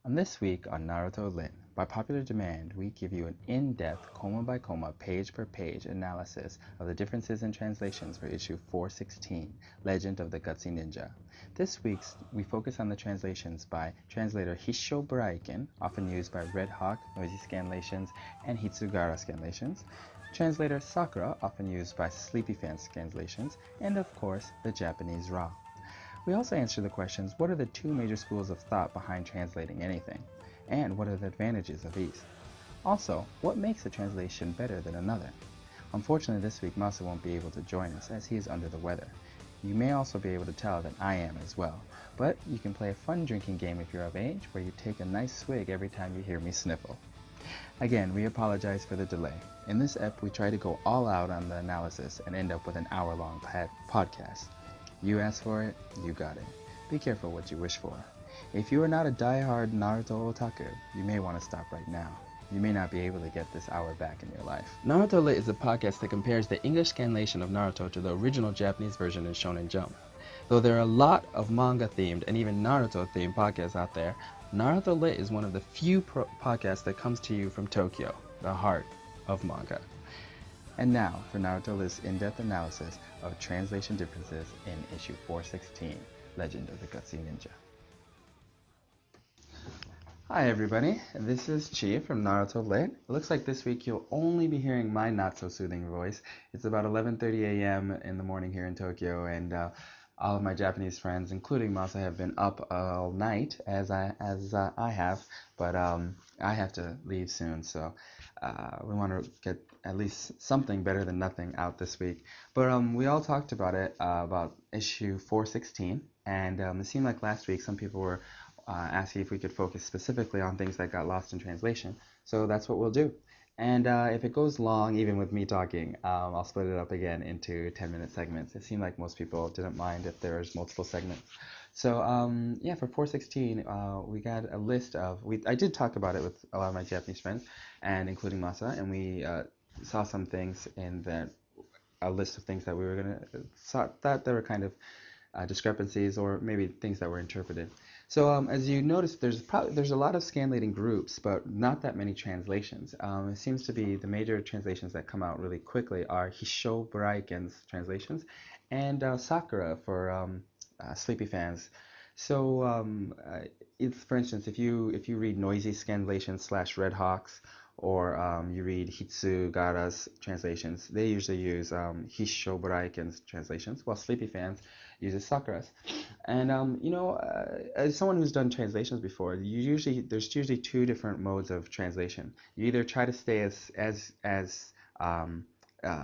On this week on Naruto Lit, by popular demand, we give you an in-depth, comma-by-comma, page-per-page analysis of the differences in translations for issue 416, Legend of the Gutsy Ninja. This week, we focus on the translations by translator Hisho Buraiken, often used by Red Hawk, Noisy Scanlations, and Hitsugara Scanlations, translator Sakura, often used by Sleepy Fan Scanlations, and of course, the Japanese Ra. We also answer the questions, what are the two major schools of thought behind translating anything? And what are the advantages of each? Also, what makes a translation better than another? Unfortunately, this week Masa won't be able to join us as he is under the weather. You may also be able to tell that I am as well, but you can play a fun drinking game if you're of age where you take a nice swig every time you hear me sniffle. Again, we apologize for the delay. In this ep, we try to go all out on the analysis and end up with an hour-long podcast. You asked for it, you got it. Be careful what you wish for. If you are not a die-hard Naruto otaku, you may want to stop right now. You may not be able to get this hour back in your life. Naruto Lit is a podcast that compares the English scanlation of Naruto to the original Japanese version in Shonen Jump. Though there are a lot of manga-themed and even Naruto-themed podcasts out there, Naruto Lit is one of the few podcasts that comes to you from Tokyo, the heart of manga. And now for Naruto Lit's in-depth analysis of translation differences in issue 416, Legend of the Gutsy Ninja. Hi everybody, this is Chi from Naruto Lit. It looks like this week you'll only be hearing my not-so-soothing voice. It's about 11:30 a.m. in the morning here in Tokyo, and all of my Japanese friends, including Masa, have been up all night, as I have, but I have to leave soon, so we want to get at least something better than nothing out this week. But we all talked about it, about issue 416, and it seemed like last week some people were asking if we could focus specifically on things that got lost in translation. So that's what we'll do. And if it goes long, even with me talking, I'll split it up again into 10-minute segments. It seemed like most people didn't mind if there's multiple segments. So yeah, for 416, we got a list of, I did talk about it with a lot of my Japanese friends, and including Masa, and we saw some things in that, a list of things that we were going to, thought there were kind of discrepancies or maybe things that were interpreted. So as you notice, there's a lot of scanlating groups, but not that many translations. It seems to be the major translations that come out really quickly are Hisho Buraiken's translations and Sakura for Sleepy Fans. So it's, for instance, if you read Noisy Scanlations / Red Hawks, or you read Hitsugara's translations, they usually use Hisho Buraiken's translations, while Sleepy Fans uses Sakura's. And as someone who's done translations before, there's usually two different modes of translation. You either try to stay as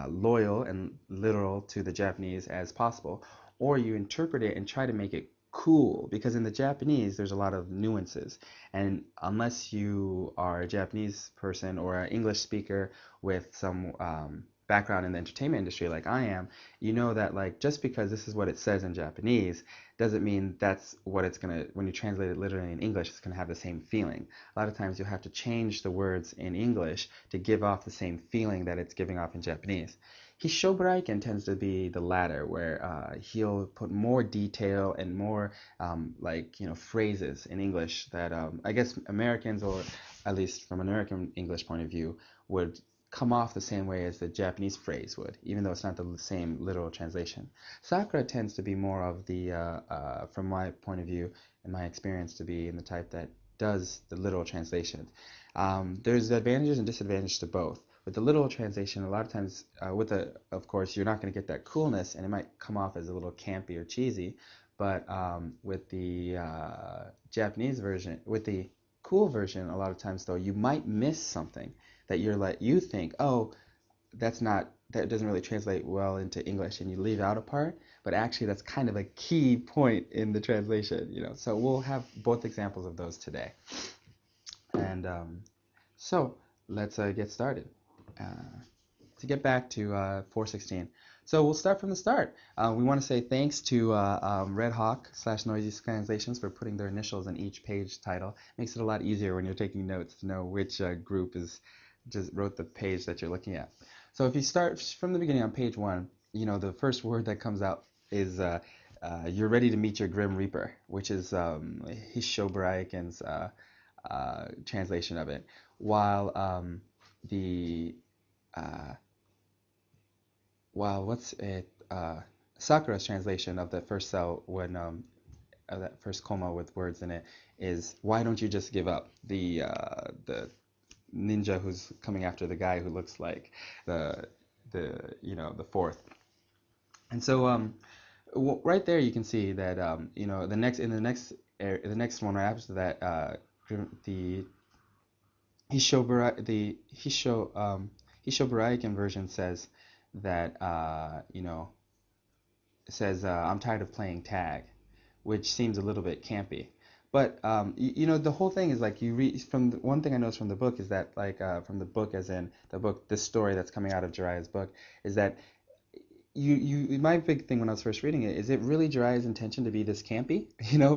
loyal and literal to the Japanese as possible, or you interpret it and try to make it cool, because in the Japanese there's a lot of nuances, and unless you are a Japanese person or an English speaker with some background in the entertainment industry like I am, you know that like just because this is what it says in Japanese doesn't mean that's what it's gonna, when you translate it literally in English, it's gonna have the same feeling. A lot of times you'll have to change the words in English to give off the same feeling that it's giving off in Japanese. Hisho Buraiken tends to be the latter, where he'll put more detail and more phrases in English that I guess Americans, or at least from an American English point of view, would come off the same way as the Japanese phrase would, even though it's not the same literal translation. Sakura tends to be more of the, from my point of view and my experience, to be in the type that does the literal translation. There's advantages and disadvantages to both. With the literal translation, a lot of times, of course, you're not going to get that coolness, and it might come off as a little campy or cheesy. But with the Japanese version, with the cool version, a lot of times though, you might miss something that you think, oh, that doesn't really translate well into English, and you leave out a part, but actually that's kind of a key point in the translation, So we'll have both examples of those today. And so let's get started. To get back to 416. So we'll start from the start. We want to say thanks to Red Hawk / Noisy Translations for putting their initials in each page title. Makes it a lot easier when you're taking notes to know which group just wrote the page that you're looking at. So if you start from the beginning on page 1, the first word that comes out is you're ready to meet your Grim Reaper, which is Hisho Buraiken's translation of it, while the uh, while what's it Sakura's translation of the first cell when that first koma with words in it is why don't you just give up? The ninja who's coming after the guy who looks like the fourth. And so right there you can see that the next one right after that the Hishoburaiken version says that I'm tired of playing tag, which seems a little bit campy. But the whole thing is like you read from one thing I noticed from the book is that from the book as in the book, this story that's coming out of Jiraiya's book is that my big thing when I was first reading it is it really Jiraiya's intention to be this campy,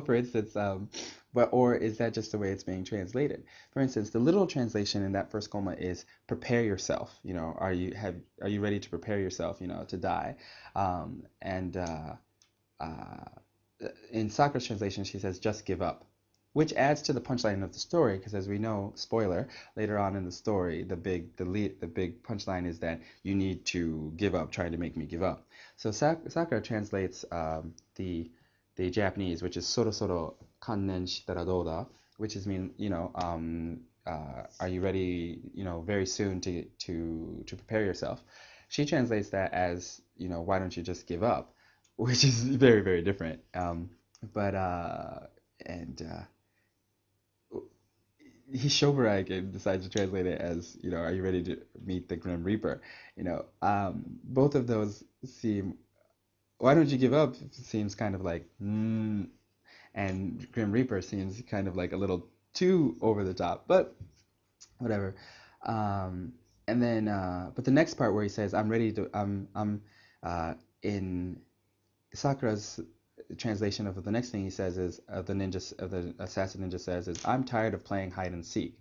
for instance, or is that just the way it's being translated? For instance, the literal translation in that first koma is prepare yourself. Are you ready to prepare yourself, to die? And in Sakura's translation, she says just give up, which adds to the punchline of the story because, as we know, spoiler, later on in the story, the big punchline is that you need to give up trying to make me give up. So Sakura translates the Japanese, which is soro soro kannen shitara douda, which is are you ready, very soon to prepare yourself. She translates that as, why don't you just give up, which is very, very different. Hishoburaiken decides to translate it as, are you ready to meet the Grim Reaper? Both of those seem, why don't you give up seems kind of like, and Grim Reaper seems kind of like a little too over the top, but whatever. And then, but the next part where he says, I'm ready to, in Sakura's translation of the next thing he says is the assassin ninja says is I'm tired of playing hide and seek,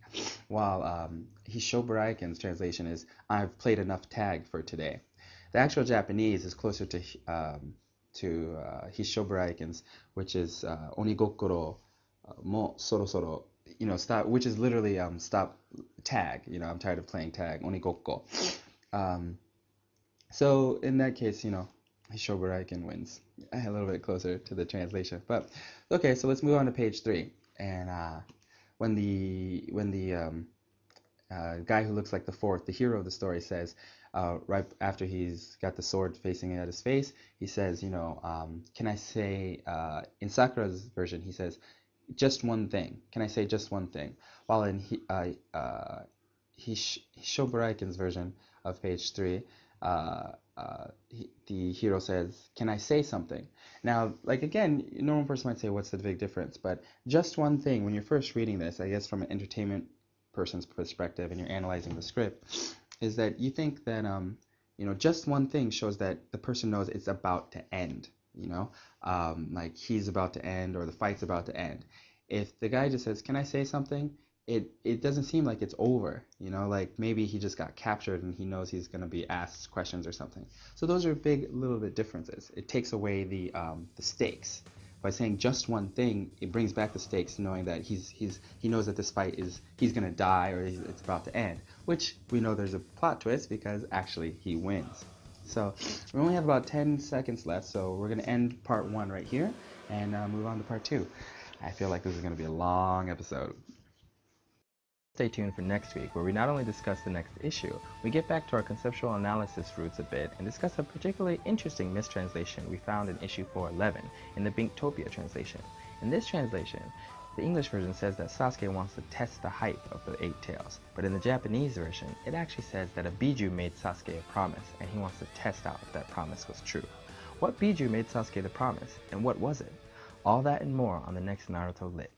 while Hishoburaiken's translation is I've played enough tag for today. The actual Japanese is closer to Hishoburaiken's, which is onigokoro mo soro soro, stop, which is literally stop tag. I'm tired of playing tag, onigokko. So in that case, Hishoburaiken wins a little bit closer to the translation. But okay, so let's move on to page 3. And when the guy who looks like the fourth, the hero of the story, says right after he's got the sword facing at his face, he says, can I say in Sakura's version he says just one thing? Can I say just one thing? While in Hishoburaiken's version of page 3. The hero says, can I say something? Now, again, a normal person might say, what's the big difference? But just one thing, when you're first reading this, I guess from an entertainment person's perspective, and you're analyzing the script, is that you think that, just one thing shows that the person knows it's about to end, like he's about to end or the fight's about to end. If the guy just says, can I say something? It doesn't seem like it's over, like maybe he just got captured and he knows he's going to be asked questions or something. So those are big little bit differences. It takes away the stakes. By saying just one thing, it brings back the stakes, knowing that he knows that this fight he's going to die or it's about to end, which we know there's a plot twist because actually he wins. So we only have about 10 seconds left, so we're going to end part 1 right here and move on to part 2. I feel like this is going to be a long episode. Stay tuned for next week, where we not only discuss the next issue, we get back to our conceptual analysis roots a bit and discuss a particularly interesting mistranslation we found in issue 411 in the Binktopia translation. In this translation, the English version says that Sasuke wants to test the hype of the 8 Tails, but in the Japanese version, it actually says that a Biju made Sasuke a promise and he wants to test out if that promise was true. What Biju made Sasuke the promise, and what was it? All that and more on the next Naruto Lit.